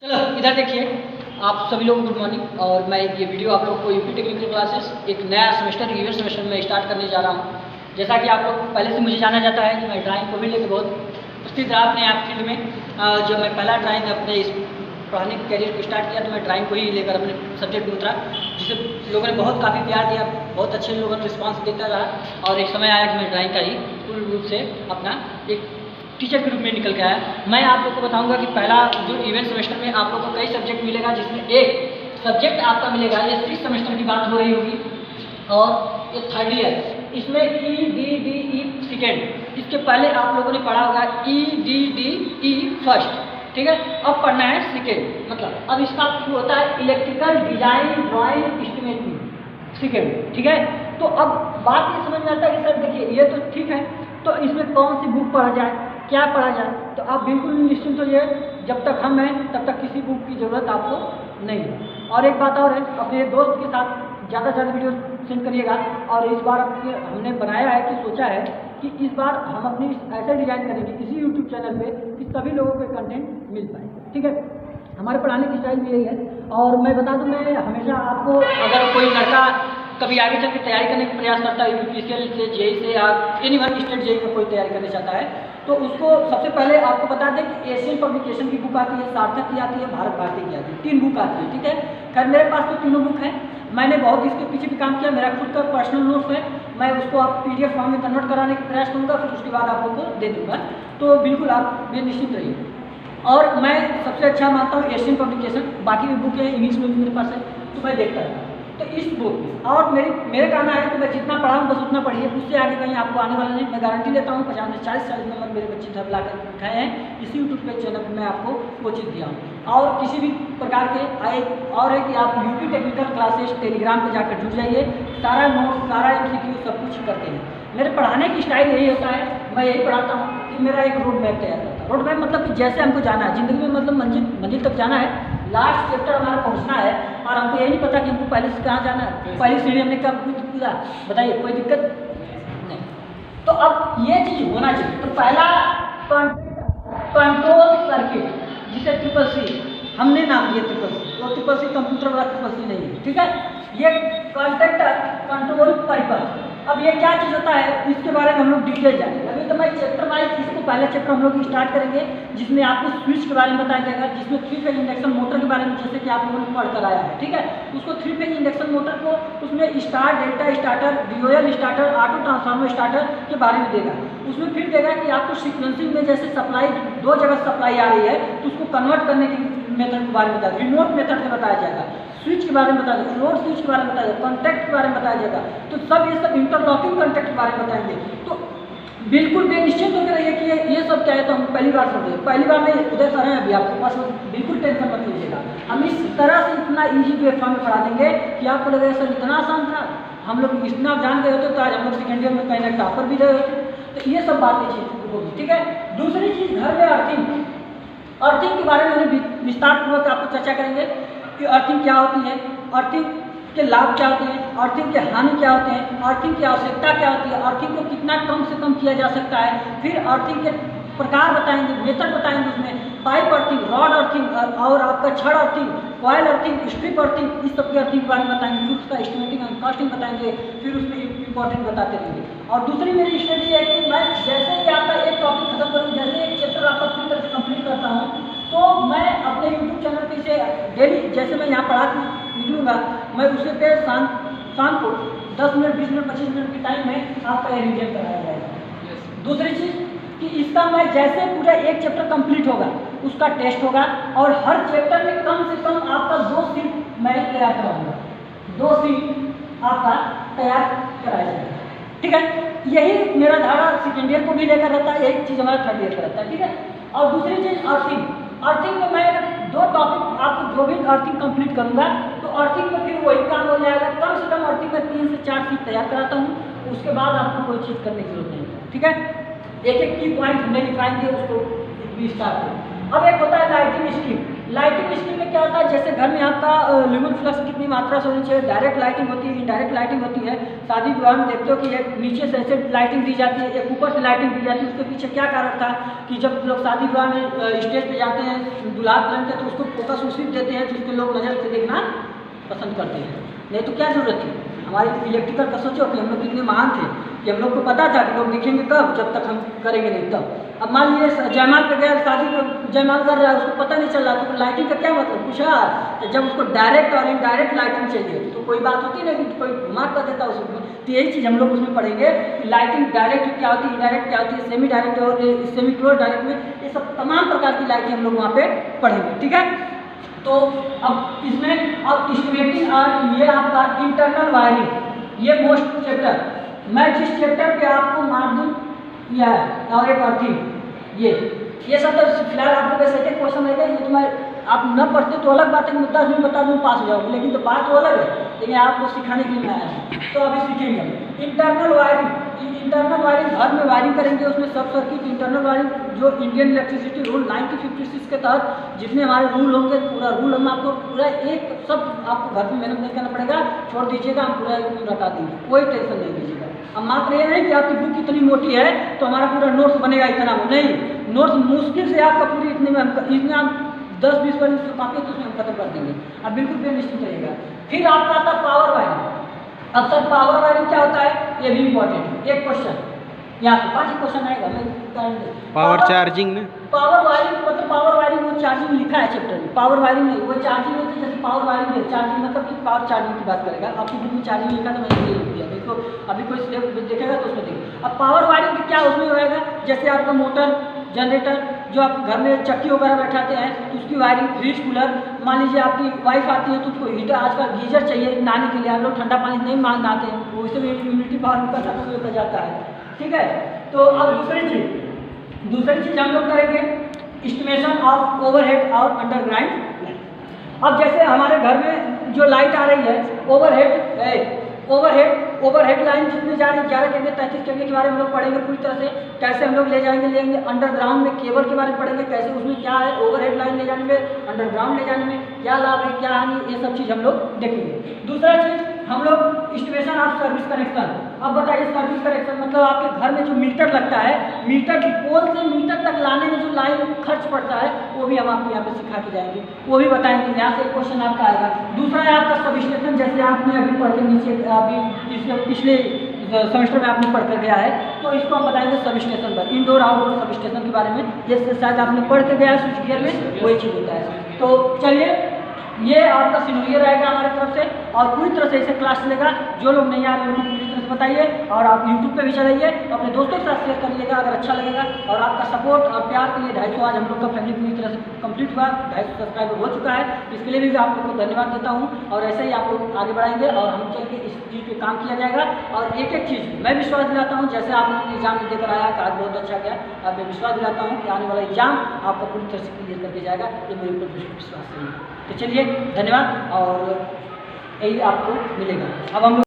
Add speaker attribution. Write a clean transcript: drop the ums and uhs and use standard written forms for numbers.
Speaker 1: चलो इधर देखिए, आप सभी लोगों को गुड मॉर्निंग। और मैं ये वीडियो आप लोग को यूपी टेक्निकल क्लासेस एक नया सेमेस्टर ईयर सेमेस्टर में स्टार्ट करने जा रहा हूँ। जैसा कि आप लोग पहले से मुझे जाना जाता है कि मैं ड्राइंग को भी लेकर बहुत उपस्थित रहा अपने आप फील्ड में। जो मैं पहला ड्राइंग अपने इस पढ़ाने के करियर को स्टार्ट किया तो मैं ड्राइंग को ही लेकर अपने सब्जेक्ट में उतरा, जिसे लोगों ने बहुत काफ़ी प्यार दिया, बहुत अच्छे लोगों ने रिस्पॉन्स देता रहा। और एक समय आया कि मैं ड्राइंग का ही पूर्ण रूप से अपना एक टीचर के रूप में निकल के आया। मैं आप लोग को बताऊंगा कि पहला जो इवेंट सेमेस्टर में आप लोग को कई सब्जेक्ट मिलेगा, जिसमें एक सब्जेक्ट आपका मिलेगा, ये 6 सेमेस्टर की बात हो रही होगी, और ये थर्ड ईयर इसमें EDDE सेकेंड। इसके पहले आप लोगों ने पढ़ा होगा EDDE फर्स्ट, ठीक है। अब पढ़ना है सेकेंड, मतलब अब इसका होता है electrical design drawing estimating second, ठीक है। तो अब बात ये समझ में आता है कि सर देखिए ये तो ठीक है, तो इसमें कौन सी बुक पढ़ा जाए, क्या पढ़ा जाए। तो आप बिल्कुल निश्चिंत होइए, जब तक हम हैं तब तक किसी बुक की ज़रूरत आपको नहीं है। और एक बात और है, अपने दोस्त के साथ ज़्यादा से ज़्यादा वीडियो सेंड करिएगा। और इस बार हमने बनाया है कि सोचा है कि इस बार हम अपनी ऐसे डिज़ाइन करेंगे इसी यूट्यूब चैनल पे कि सभी लोगों को कंटेंट मिल पाए, ठीक है। हमारे पढ़ाने की स्टाइल भी यही है। और मैं बता दूं, मैं हमेशा आपको, अगर कोई लड़का कभी आगे चल के तैयारी करने का प्रयास करता है यूपीएससी से, जेई से, या एनी वन स्टेट जेई का कोई तैयारी करना चाहता है, तो उसको सबसे पहले आपको बता दें कि एशियन पब्लिकेशन की बुक आती है, सार्थक की आती है, भारत भारती की आती है, 3 बुक आती है, ठीक है। खैर मेरे पास तो तीनों बुक हैं, मैंने बहुत इसके पीछे भी काम किया, मेरा खुद का पर्सनल नोट्स है, मैं उसको आप PDF फॉर्म में कन्वर्ट कराने का प्रयास करूँगा, फिर उसके बाद आप लोग को दे दूँगा। तो बिल्कुल आप निश्चित रहिए। और मैं सबसे अच्छा मानता हूँ एशियन पब्लिकेशन, बाकी भी बुक है इंग्लिश में भी मेरे पास है, तो मैं देखता रहता हूँ। तो इस बुक और मेरे कहना है कि मैं जितना पढ़ा हूँ बस उतना पढ़िए, उससे आगे कहीं आपको आने वाला नहीं। मैं गारंटी देता हूँ 50 से 40 नंबर मेरे बच्चे सब ला कर दिखाए हैं इसी यूट्यूब पे चैनल पर मैं आपको कोचिंग दिया हूँ। और किसी भी प्रकार के आए और है कि आप यूपी टेक्निकल क्लासेस टेलीग्राम पर जाकर जुड़ जाइए, सारा नोट सारा MCQ सब कुछ करते हैं। मेरे पढ़ाने की स्टाइल यही होता है, मैं यही पढ़ाता हूँ कि मेरा एक रोड मैप तैयार करता है। रोड मैप मतलब कि जैसे हमको जाना है ज़िंदगी में, मतलब मंजिल तक जाना है, लास्ट चैप्टर हमारा पहुँचना है, और हमको यही नहीं पता कि हमको पहले से कहाँ जाना है, पहली सीढ़ी हमने कब कूदा, बताइए कोई दिक्कत नहीं। तो अब ये चीज़ होना चाहिए। तो पहला कंट्रोल सर्किट, जिसे CCC हमने नाम दिया CCC, तो CCC कंप्यूटर वाला CCC नहीं है, ठीक है। ये कंडक्टर कंट्रोल परिपथ, अब ये क्या चीज़ होता है इसके बारे में हम लोग डिटेल जानेंगे। अभी तो मैं चैप्टर वाइज इसको पहला चैप्टर हम लोग स्टार्ट करेंगे, जिसमें आपको स्विच के बारे में बताया जाएगा, जिसमें 3 फेज इंडक्शन मोटर के बारे में, जैसे कि आप लोगों ने पढ़ कर आया है, ठीक है। उसको 3 फेज इंडक्शन मोटर को उसमें star delta starter, DOL starter, auto transformer starter के बारे में देगा। उसमें फिर देगा कि आपको सीक्वेंसिंग में जैसे सप्लाई 2 जगह सप्लाई आ रही है तो उसको कन्वर्ट करने की मेथड के बारे में बताया, रिमोट मेथड से बताया जाएगा, स्विच के बारे में बताया जाएगा, फ्लोर स्विच के बारे में बताया जाएगा, कॉन्टैक्ट के बारे में बताया जाएगा। तो सब ये सब इंटरलॉकिंग कॉन्टैक्ट के बारे में बताएंगे। तो बिल्कुल बेनिश्चित होकर रहिए कि ये सब क्या है, तो हम पहली बार समझे, पहली बार में उदय सर हैं अभी आपके पास, बिल्कुल टेंशन मत लीजिएगा। हम इस तरह से इतना ईजी प्लेटफॉर्म में पढ़ा देंगे कि आपको लगेगा सर इतना आसान था, हम लोग इतना जान गए होते तो आज हम लोग सेकेंड ईयर में कहीं ना टॉपर भी रहे होते। तो ये सब बातें चीज़ होगी, ठीक है। दूसरी चीज़, घर में अर्थिंग के बारे में हम विस्तारपूर्वक आपको चर्चा करेंगे कि अर्थिंग क्या होती है, अर्थिंग के लाभ क्या होते हैं, अर्थिंग के हानि क्या होते हैं, अर्थिंग की आवश्यकता क्या होती है, अर्थिंग को कितना कम से कम किया जा सकता है। फिर अर्थिंग के प्रकार बताएंगे, मेथड बताएंगे, उसमें पाइप अर्थिंग, रॉड अर्थिंग, और आपका छड़ earthing, coil earthing, strip earthing, इस सब की अर्थिंग के बारे में बताएंगे। फिर उसका एस्टिमेटिंग एंड कॉस्टिंग बताएंगे, फिर उसमें इंपॉर्टेंट बताते रहेंगे। और दूसरी मेरी स्ट्रेटजी है कि मैं जैसे ही आपका एक टॉपिक खत्म करूँ, जैसे एक चैप्टर आपका पूरी तरह से कंप्लीट करता हूँ, तो मैं अपने यूट्यूब चैनल पे इसे डेली, जैसे मैं यहाँ पढ़ा के निकलूँगा, मैं उसे पे शाम को 10 मिनट 20 मिनट 25 मिनट के टाइम में आपका ये रिवीजन कराया जाएगा। दूसरी चीज़ कि इसका मैं जैसे पूरा एक चैप्टर कंप्लीट होगा उसका टेस्ट होगा, और हर चैप्टर में कम से कम आपका 2 सीट मैं तैयार कराऊँगा, 2 सीट आपका तैयार कराया जाएगा, ठीक है। यही मेरा धारा सेकेंड ईयर को भी लेकर रहता है, एक चीज़ हमारा थर्ड ईयर का रहता है, ठीक है। और दूसरी चीज़ अर्थिंग में मैं 2 टॉपिक आपको जो भी अर्थिंग कंप्लीट करूँगा तो अर्थिंग में फिर वही काम हो जाएगा। कम से कम अर्थिंग में 3 से 4 सीट तैयार कराता हूँ, उसके बाद आपको कोई चीज़ करने की जरूरत नहीं है, ठीक है। एक की पॉइंट हमने दिखाएंगे उसको विस्तार से। अब एक होता है लाइटिंग स्कीम। लाइटिंग स्कीम में क्या होता है, जैसे घर में आपका ल्यूमिन फ्लक्स कितनी मात्रा से होनी चाहिए, डायरेक्ट लाइटिंग होती है, इनडायरेक्ट लाइटिंग होती है। शादी विवाह में देखते हो कि एक नीचे से ऐसे लाइटिंग दी जाती है, एक ऊपर से लाइटिंग दी जाती है। उसके पीछे क्या कारण था कि जब लोग शादी विवाह में स्टेज पे जाते हैं दूल्हा दुल्हन के, तो उसको फोकस उसी देते हैं जिसके लोग नज़र से देखना पसंद करते हैं। नहीं तो क्या ज़रूरत थी हमारी इलेक्ट्रिकल का? सोचो कि हम लोग कितने महान थे कि हम लोग को पता था कि लोग दिखेंगे कब, जब तक हम करेंगे नहीं तब। अब मान लीजिए जयमाल पे गया, शादी में जयमाल कर रहा है, उसको पता नहीं चल रहा, तो लाइटिंग का क्या मतलब? पूछा तो जब उसको डायरेक्ट और इनडायरेक्ट लाइटिंग चाहिए तो कोई बात होती नहीं कि कोई घुमा कर देता उसको। तो यही चीज़ हम लोग उसमें पढ़ेंगे कि लाइटिंग डायरेक्ट क्या होती है, इनडायरेक्ट क्या होती है, सेमी डायरेक्ट और सेमी क्लोज डायरेक्ट में, ये सब तमाम प्रकार की लाइटिंग हम लोग वहाँ पे पढ़ेंगे। ठीक है, तो अब इसमें अब इस्टीमेटिंग और ये आपका इंटरनल वायरिंग, ये मोस्ट चैप्टर, मैं जिस चैप्टर पे आपको मार दूँ यह है, और एक अर्थिंग, ये सब तो फिलहाल आप लोग ऐसे क्वेश्चन रहेगा, ये तो मैं आप न पढ़ते तो अलग बात है कि मैं 10 मिनट बता दूँ पास हो जाओगे, लेकिन तो बात तो अलग है, लेकिन आपको सिखाने के लिए मैं आया हूँ। तो अभी सीखेंगे इंटरनल वायरिंग। इंटरनल वायरिंग घर में वायरिंग करेंगे, उसमें सब सर्किट इंटरनल वायरिंग जो इंडियन इलेक्ट्रिसिटी रूल 1956 के तहत जितने हमारे रूल होंगे, पूरा रूल हम आपको पूरा एक सब आपको घर में मेहनत नहीं करना पड़ेगा, छोड़ दीजिएगा, हम पूरा एक बता देंगे, कोई टेंशन नहीं लीजिएगा। अब मात्र ये नहीं कि आपकी बुक इतनी मोटी है तो हमारा पूरा नोट्स बनेगा इतना, नहीं, नोट्स मुश्किल से आपका पूरी इतने हम 10-20 बार जो कापी तो उसमें हम खत्म कर देंगे। अब बिल्कुल बेनिश्चित रहेगा। फिर आपका आता है पावर वायरिंग। अब सर पावर वायरिंग क्या होता है, ये भी इंपॉर्टेंट है। एक क्वेश्चन यहाँ से 5 क्वेश्चन आएगा, मैं
Speaker 2: पावर चार्जिंग में,
Speaker 1: पावर वायरिंग मतलब पावर वायरिंग वो चार्जिंग लिखा है चैप्टर में, पावर वायरिंग नहीं, वो चार्जिंग नहीं थी, जैसे पावर वायरिंग है, चार्जिंग मतलब कि पावर चार्जिंग की बात करेगा। आपकी बुक में चार्जिंग लिखा तो मैंने ये लिख दिया, देखो अभी कोई स्लेब देखेगा तो उसमें देखिए। अब पावर वायरिंग क्या उसमें रहेगा, जैसे आपका मोटर, जनरेटर, जो आप घर में चक्की वगैरह बैठाते हैं तो उसकी वायरिंग, फ्रिज, कूलर, मान लीजिए आपकी वाइफ आती है तो उसको हीटर, आजकल गीजर चाहिए नहाने के लिए, आप लोग ठंडा पानी नहीं मांगते हैं, वो इससे भी इम्यूनिटी पावर उनका खत्म होता जाता है। ठीक है, तो अब दूसरी चीज़ हम लोग करेंगे एस्टिमेशन ऑफ ओवरहेड और अंडरग्राउंड लाइट। अब जैसे हमारे घर में जो लाइट आ रही है ओवरहेड लाइन जितनी जा रही है 11 kV 33 kV के बारे में हम लोग पढ़ेंगे पूरी तरह से, कैसे हम लोग लेंगे अंडरग्राउंड में केबल के बारे में पढ़ेंगे, कैसे उसमें क्या है ओवरहेड लाइन ले जाने में, अंडरग्राउंड ले जाने में क्या लाभ है क्या हानि, ये सब चीज़ हम लोग देखेंगे। दूसरा चीज़ हम लोग एस्टिमेशन ऑफ सर्विस कनेक्शन। अब बताइए सर्विस कनेक्शन मतलब आपके घर में जो मीटर लगता है, मीटर पोल से मीटर तक लाने में जो लाइन खर्च पड़ता है वो भी हम आपको यहाँ पे सिखा के जाएंगे, वो भी बताएंगे। यहाँ से एक क्वेश्चन आपका आएगा। दूसरा है आपका सब स्टेशन, जैसे आपने अभी पढ़ के नीचे अभी इसके पिछले सेमेस्टर में आपने पढ़ कर गया है, तो इसको हम बताएंगे सब स्टेशन पर, इंडोर आउटडोर सब स्टेशन के बारे में, जैसे शायद आपने पढ़ के गया है स्विच गियर में, वही चीज़ होता है। तो चलिए ये आपका सिनेरियो रहेगा हमारी तरफ से, और पूरी तरह से इसे क्लास चलेगा। जो लोग नहीं आ रहे उनको पूरी तरह से बताइए, और आप यूट्यूब पे भी चलाइए, अपने दोस्तों के साथ शेयर करिएगा अगर अच्छा लगेगा। और आपका सपोर्ट और प्यार के लिए 250 आज हम लोग का फैमिली पूरी तरह से कंप्लीट हुआ, 250 सब्सक्राइबर हो चुका है, इसके लिए भी आप लोग को धन्यवाद देता हूँ। और ऐसे ही आप लोग आगे बढ़ाएंगे और हम चल के इस चीज़ पे काम किया जाएगा। और एक एक चीज़ मैं विश्वास दिलाता हूँ, जैसे आप लोग एग्जाम देकर आया कि आज बहुत अच्छा गया, अब मैं विश्वास दिलाता हूँ कि आने वाला एग्जाम आपका पूरी तरह से क्लियर करके जाएगा, ये मेरे ऊपर विश्वास है। तो चलिए धन्यवाद, और यही आपको मिलेगा। अब हम